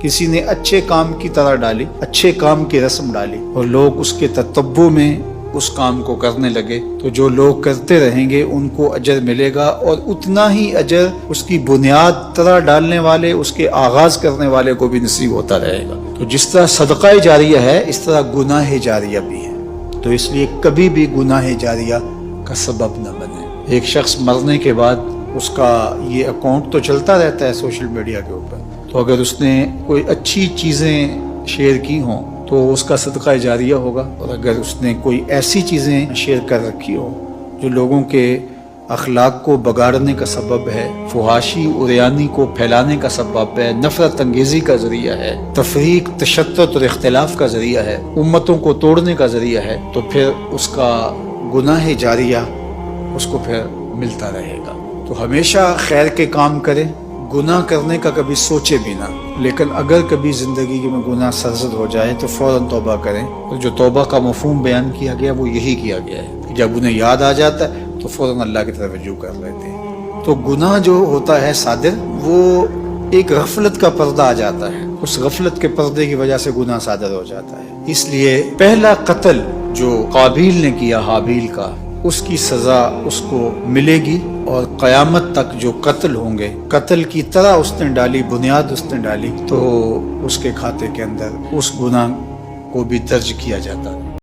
کسی نے اچھے کام کی طرح ڈالی، اچھے کام کی رسم ڈالی اور لوگ اس کے تتبع میں اس کام کو کرنے لگے، تو جو لوگ کرتے رہیں گے ان کو اجر ملے گا، اور اتنا ہی اجر اس کی بنیاد طرح ڈالنے والے، اس کے آغاز کرنے والے کو بھی نصیب ہوتا رہے گا۔ تو جس طرح صدقہ جاریہ ہے اس طرح گناہ جاریہ بھی ہے، تو اس لیے کبھی بھی گناہ جاریہ کا سبب نہ بنے۔ ایک شخص مرنے کے بعد اس کا یہ اکاؤنٹ تو چلتا رہتا ہے سوشل میڈیا کے اوپر، تو اگر اس نے کوئی اچھی چیزیں شیئر کی ہوں تو اس کا صدقہ جاریہ ہوگا، اور اگر اس نے کوئی ایسی چیزیں شیئر کر رکھی ہو جو لوگوں کے اخلاق کو بگاڑنے کا سبب ہے، فحاشی عریانی کو پھیلانے کا سبب ہے، نفرت انگیزی کا ذریعہ ہے، تفریق، تشتت اور اختلاف کا ذریعہ ہے، امتوں کو توڑنے کا ذریعہ ہے، تو پھر اس کا گناہ جاریہ اس کو پھر ملتا رہے گا۔ تو ہمیشہ خیر کے کام کریں، گناہ کرنے کا کبھی سوچے بھی نہ، لیکن اگر کبھی زندگی میں گناہ سرزد ہو جائے تو فوراً توبہ کریں۔ اور جو توبہ کا مفہوم بیان کیا گیا وہ یہی کیا گیا ہے کہ جب انہیں یاد آ جاتا ہے تو فوراً اللہ کی طرف رجوع کر لیتے ہیں۔ تو گناہ جو ہوتا ہے صادر، وہ ایک غفلت کا پردہ آ جاتا ہے، اس غفلت کے پردے کی وجہ سے گناہ صادر ہو جاتا ہے۔ اس لیے پہلا قتل جو قابیل نے کیا حابیل کا، اس کی سزا اس کو ملے گی، اور قیامت تک جو قتل ہوں گے، قتل کی طرح اس نے ڈالی، بنیاد اس نے ڈالی، تو اس کے کھاتے کے اندر اس گناہ کو بھی درج کیا جاتا ہے۔